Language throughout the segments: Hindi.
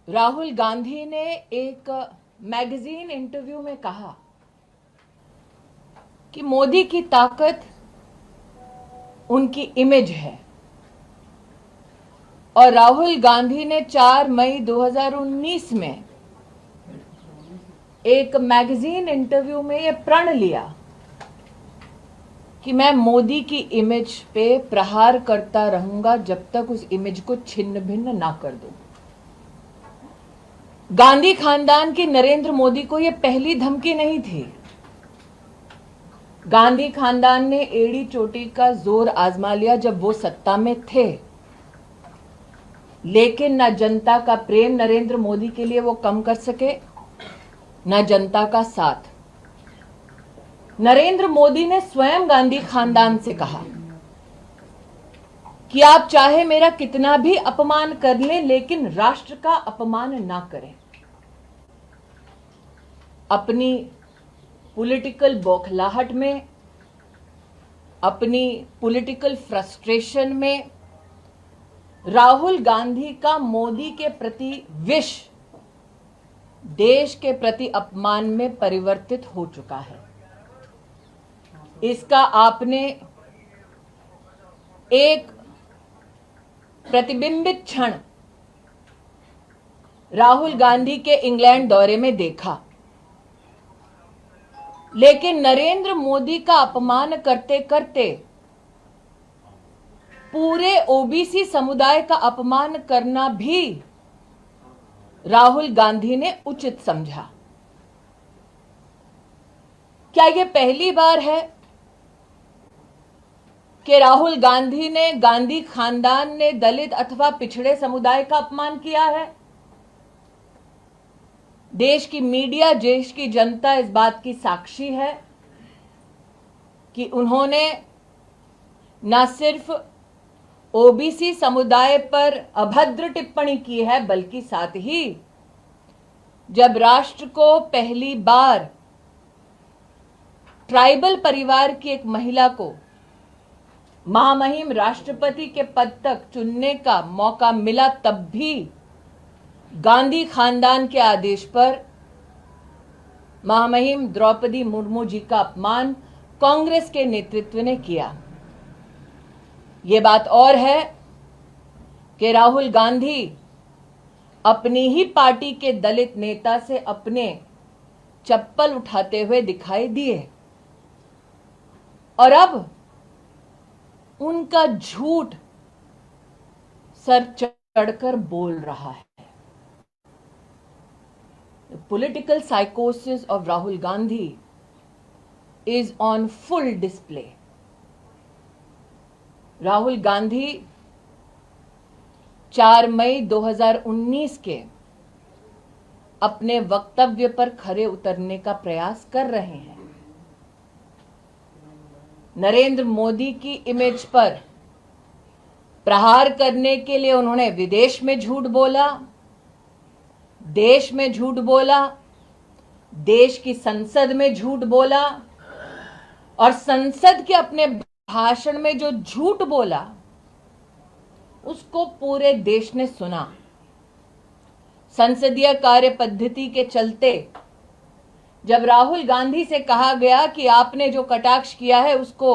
राहुल गांधी ने एक मैगजीन इंटरव्यू में कहा कि मोदी की ताकत उनकी इमेज है और राहुल गांधी ने 4 मई 2019 में एक मैगजीन इंटरव्यू में यह प्रण लिया कि मैं मोदी की इमेज पे प्रहार करता रहूंगा जब तक उस इमेज को छिन्न भिन्न ना कर दूं। गांधी खानदान की नरेंद्र मोदी को यह पहली धमकी नहीं थी। गांधी खानदान ने एड़ी चोटी का जोर आजमा लिया जब वो सत्ता में थे, लेकिन न जनता का प्रेम नरेंद्र मोदी के लिए वो कम कर सके, न जनता का साथ। नरेंद्र मोदी ने स्वयं गांधी खानदान से कहा कि आप चाहे मेरा कितना भी अपमान कर लें, लेकिन राष्ट्र का अपमान ना करें। अपनी पॉलिटिकल बौखलाहट में, अपनी पॉलिटिकल फ्रस्ट्रेशन में राहुल गांधी का मोदी के प्रति विष देश के प्रति अपमान में परिवर्तित हो चुका है। इसका आपने एक प्रतिबिंबित क्षण राहुल गांधी के इंग्लैंड दौरे में देखा, लेकिन नरेंद्र मोदी का अपमान करते करते पूरे ओबीसी समुदाय का अपमान करना भी राहुल गांधी ने उचित समझा। क्या यह पहली बार है कि राहुल गांधी ने, गांधी खानदान ने दलित अथवा पिछड़े समुदाय का अपमान किया है? देश की मीडिया, देश की जनता इस बात की साक्षी है कि उन्होंने न सिर्फ ओबीसी समुदाय पर अभद्र टिप्पणी की है, बल्कि साथ ही जब राष्ट्र को पहली बार ट्राइबल परिवार की एक महिला को महामहिम राष्ट्रपति के पद तक चुनने का मौका मिला, तब भी गांधी खानदान के आदेश पर महामहिम द्रौपदी मुर्मू जी का अपमान कांग्रेस के नेतृत्व ने किया। ये बात और है कि राहुल गांधी अपनी ही पार्टी के दलित नेता से अपने चप्पल उठाते हुए दिखाई दिए और अब उनका झूठ सर चढ़कर बोल रहा है। The political psychosis of Rahul Gandhi is on full display. Rahul Gandhi 4 मई 2019 के अपने वक्तव्य पर खरे उतरने का प्रयास कर रहे हैं। नरेंद्र मोदी की इमेज पर प्रहार करने के लिए उन्होंने विदेश में झूठ बोला, देश में झूठ बोला, देश की संसद में झूठ बोला और संसद के अपने भाषण में जो झूठ बोला उसको पूरे देश ने सुना। संसदीय कार्य पद्धति के चलते जब राहुल गांधी से कहा गया कि आपने जो कटाक्ष किया है उसको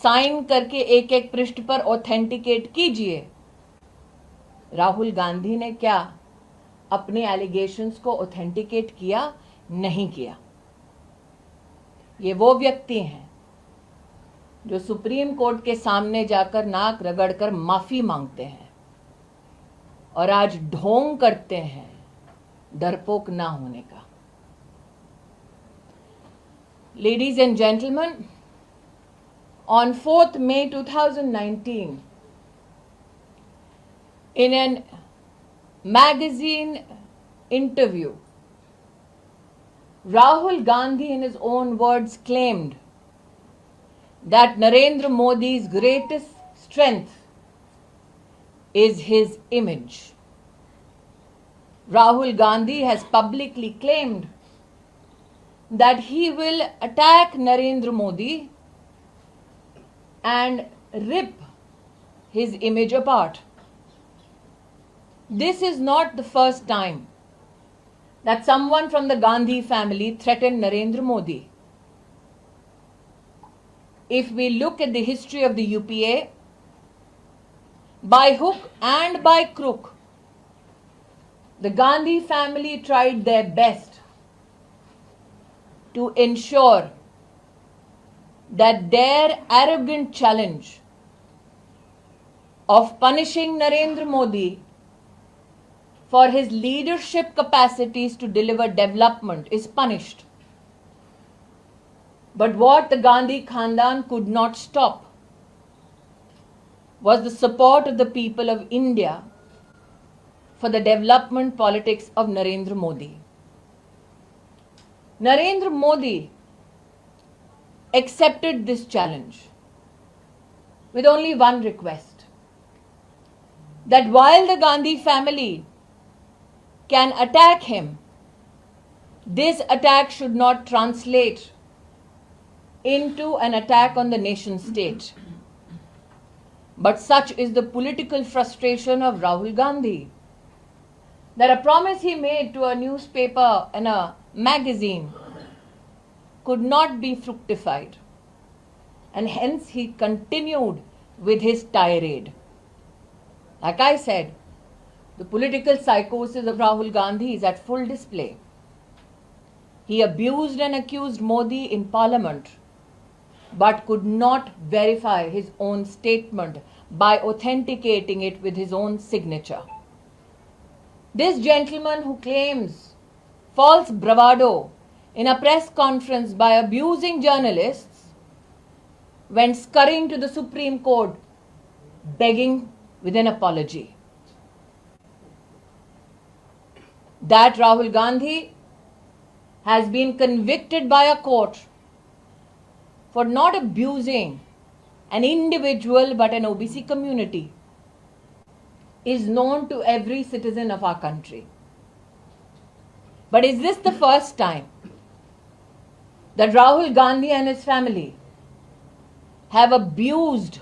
साइन करके एक एक पृष्ठ पर ऑथेंटिकेट कीजिए, राहुल गांधी ने क्या अपने एलिगेशंस को ऑथेंटिकेट किया? नहीं किया। ये वो व्यक्ति हैं जो सुप्रीम कोर्ट के सामने जाकर नाक रगड़कर माफी मांगते हैं और आज ढोंग करते हैं डरपोक ना होने का। Ladies and gentlemen, on 4th May 2019, in an magazine interview, Rahul Gandhi, in his own words, claimed that Narendra Modi's greatest strength is his image. Rahul Gandhi has publicly claimed that he will attack Narendra Modi and rip his image apart. This is not the first time that someone from the Gandhi family threatened Narendra Modi. If we look at the history of the UPA, by hook and by crook, the Gandhi family tried their best to ensure that their arrogant challenge of punishing Narendra Modi for his leadership capacities to deliver development is punished. But what the Gandhi Khandan could not stop was the support of the people of India for the development politics of Narendra Modi. Narendra Modi accepted this challenge with only one request, that while the Gandhi family can attack him, this attack should not translate into an attack on the nation state. But such is the political frustration of Rahul Gandhi that a promise he made to a newspaper and a magazine could not be fructified, and hence he continued with his tirade. Like I said, the political psychosis of Rahul Gandhi is at full display. He abused and accused Modi in parliament, but could not verify his own statement by authenticating it with his own signature. This gentleman who claims false bravado in a press conference by abusing journalists went scurrying to the Supreme Court begging with an apology. That Rahul Gandhi has been convicted by a court for not abusing an individual but an OBC community is known to every citizen of our country. But is this the first time that Rahul Gandhi and his family have abused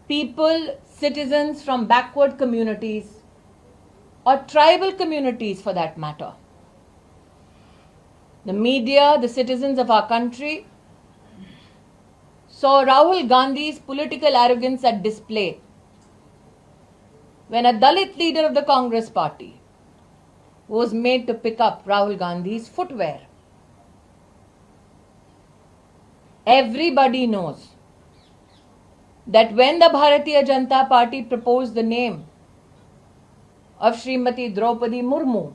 people, citizens from backward communities or tribal communities for that matter? The media, the citizens of our country saw Rahul Gandhi's political arrogance at display when a Dalit leader of the Congress party was made to pick up Rahul Gandhi's footwear. Everybody knows that when the Bharatiya Janata Party proposed the name of Srimati Draupadi Murmu,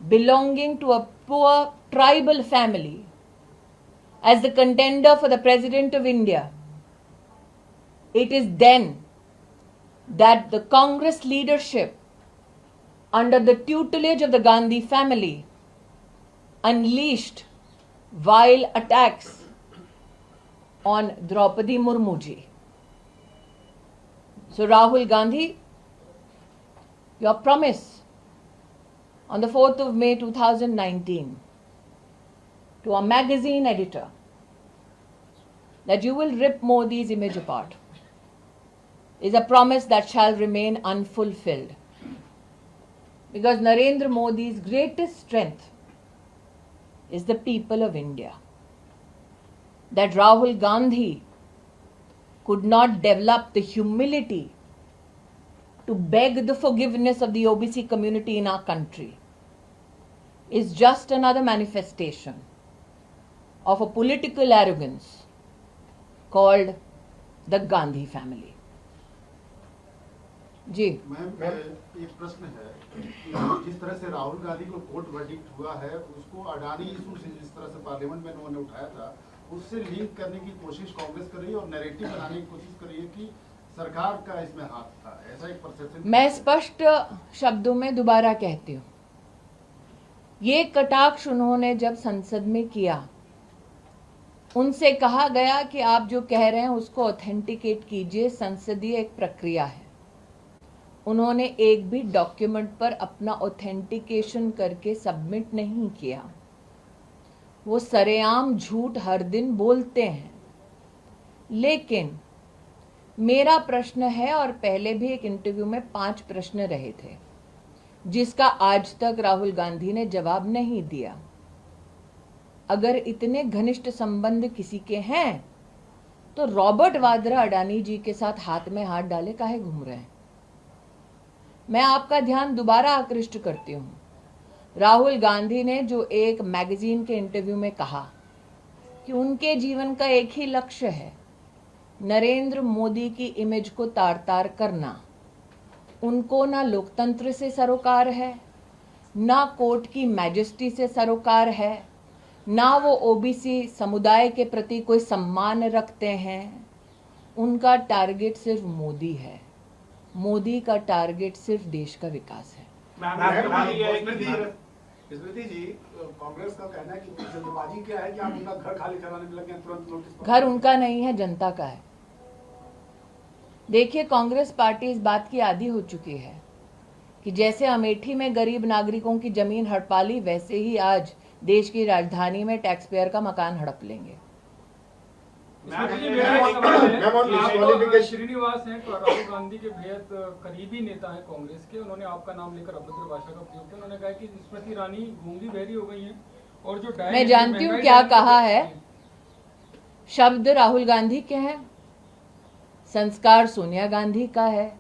belonging to a poor tribal family, as the contender for the President of India, it is then that the Congress leadership, under the tutelage of the Gandhi family, unleashed vile attacks on Draupadi Murmu ji. So Rahul Gandhi, your promise on the 4th of May 2019 to a magazine editor that you will rip Modi's image apart is a promise that shall remain unfulfilled. Because Narendra Modi's greatest strength is the people of India. That Rahul Gandhi could not develop the humility to beg the forgiveness of the OBC community in our country is just another manifestation of a political arrogance called the Gandhi family. जी मैम, एक प्रश्न है कि जिस तरह से राहुल गांधी को कोर्ट वर्डिक्ट हुआ है, उसको अडानी इशू से जिस तरह से पार्लियामेंट में उन्होंने उठाया था, उससे लिंक करने की कोशिश कांग्रेस कर रही है और नैरेटिव बनाने की कोशिश कर रही है कि सरकार का इसमें हाथ था, ऐसा एक परसेप्शन। मैं स्पष्ट शब्दों में दोबारा कहती हूँ, ये कटाक्ष उन्होंने जब संसद में किया, उनसे कहा गया कि आप जो कह रहे हैं उसको ऑथेंटिकेट कीजिए, संसदीय एक प्रक्रिया है। उन्होंने एक भी डॉक्यूमेंट पर अपना ऑथेंटिकेशन करके सबमिट नहीं किया। वो सरेआम झूठ हर दिन बोलते हैं। लेकिन मेरा प्रश्न है, और पहले भी एक इंटरव्यू में 5 प्रश्न रहे थे, जिसका आज तक राहुल गांधी ने जवाब नहीं दिया। अगर इतने घनिष्ठ संबंध किसी के हैं तो रॉबर्ट वाड्रा अडानी जी के साथ हाथ में हाथ डाले काहे घूम रहे हैं? मैं आपका ध्यान दोबारा आकृष्ट करती हूं। राहुल गांधी ने जो एक मैगजीन के इंटरव्यू में कहा कि उनके जीवन का एक ही लक्ष्य है, नरेंद्र मोदी की इमेज को तार तार करना। उनको ना लोकतंत्र से सरोकार है, ना कोर्ट की मैजेस्टी से सरोकार है, ना वो ओबीसी समुदाय के प्रति कोई सम्मान रखते हैं। उनका टारगेट सिर्फ मोदी है। मोदी का टारगेट सिर्फ देश का विकास है। स्मृति जी, कांग्रेस का कहना है कि जल्दबाजी क्या है कि आप उनका घर खाली कराने में लगे हैं, तुरंत नोटिस। घर उनका नहीं है, जनता का है। देखिए, कांग्रेस पार्टी इस बात की आदी हो चुकी है कि जैसे अमेठी में गरीब नागरिकों की जमीन हड़प ली, वैसे ही आज देश की राजधानी में टैक्स पेयर का मकान हड़प लेंगे। श्रीनिवास हैं, राहुल गांधी के बेहद करीबी नेता हैं कांग्रेस के। उन्होंने आपका नाम लेकर अभद्र भाषा का प्रयोग किया। उन्होंने कहा कि स्मृति ईरानी गूंगी बहरी हो गई हैं और जो मैं जानती हूँ क्या कहा है। शब्द राहुल गांधी के हैं, संस्कार सोनिया गांधी का है,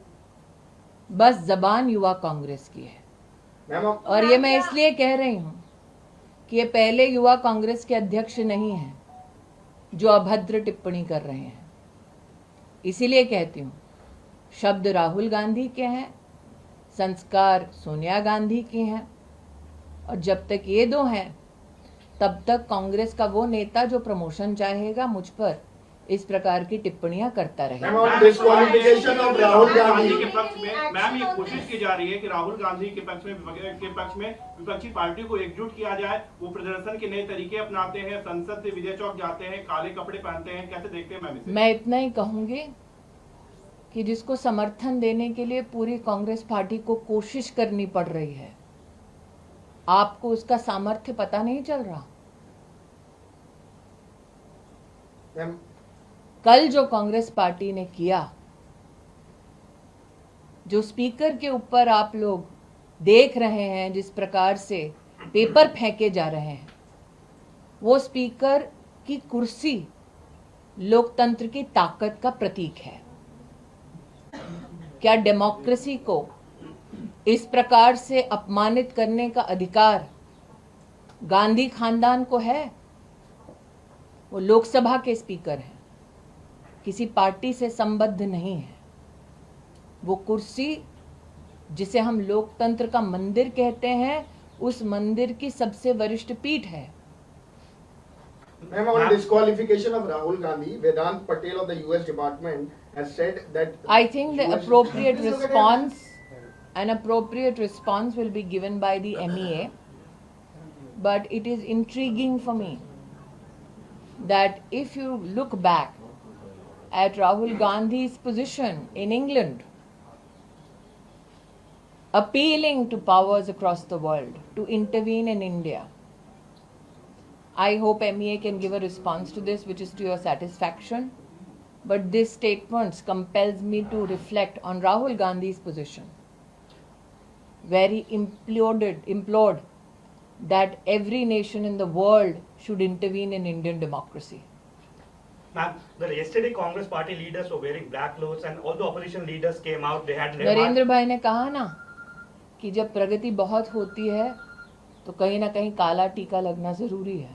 बस जबान युवा कांग्रेस की है। और ये मैं इसलिए कह रही हूं कि ये पहले युवा कांग्रेस के अध्यक्ष नहीं हैं जो अभद्र टिप्पणी कर रहे हैं। इसीलिए कहती हूं, शब्द राहुल गांधी के हैं, संस्कार सोनिया गांधी की हैं, और जब तक ये दो हैं तब तक कांग्रेस का वो नेता जो प्रमोशन चाहेगा मुझ पर इस प्रकार की टिप्पणियां करता रहेगा। राहुल गांधी के पक्ष में मैम ये कोशिश की जा रही है कि राहुल गांधी के पक्ष में विपक्षी पार्टी को एकजुट किया जाए। वो प्रदर्शन के नए तरीके अपनाते हैं, संसद से विजय चौक जाते हैं, काले कपड़े पहनते हैं। कैसे देखते हैं मैम इसे? मैं इतना ही कहूंगी कि जिसको समर्थन देने के लिए पूरी कांग्रेस पार्टी को कोशिश करनी पड़ रही है, आपको उसका सामर्थ्य पता नहीं चल रहा। कल जो कांग्रेस पार्टी ने किया, जो स्पीकर के ऊपर आप लोग देख रहे हैं जिस प्रकार से पेपर फेंके जा रहे हैं, वो स्पीकर की कुर्सी लोकतंत्र की ताकत का प्रतीक है। क्या डेमोक्रेसी को इस प्रकार से अपमानित करने का अधिकार गांधी खानदान को है? वो लोकसभा के स्पीकर हैं, किसी पार्टी से संबद्ध नहीं है। वो कुर्सी जिसे हम लोकतंत्र का मंदिर कहते हैं, उस मंदिर की सबसे वरिष्ठ पीठ है। Ma'am, on disqualification of Rahul Gandhi, Vedant Patel of the US Department has said that I think the appropriate response will be given by the MEA, but it is intriguing for me that if you look back at Rahul Gandhi's position in England, appealing to powers across the world to intervene in India, I hope MEA can give a response to this which is to your satisfaction. But this statement compels me to reflect on Rahul Gandhi's position, where he implored that every nation in the world should intervene in Indian democracy. Ma'am, yesterday Congress party leaders were wearing black clothes and all the opposition leaders came out. They had Narendra भाई ने कहा ना कि जब प्रगति बहुत होती है तो कहीं ना कहीं काला टीका लगना जरूरी है।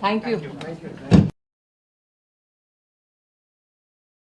Thank you.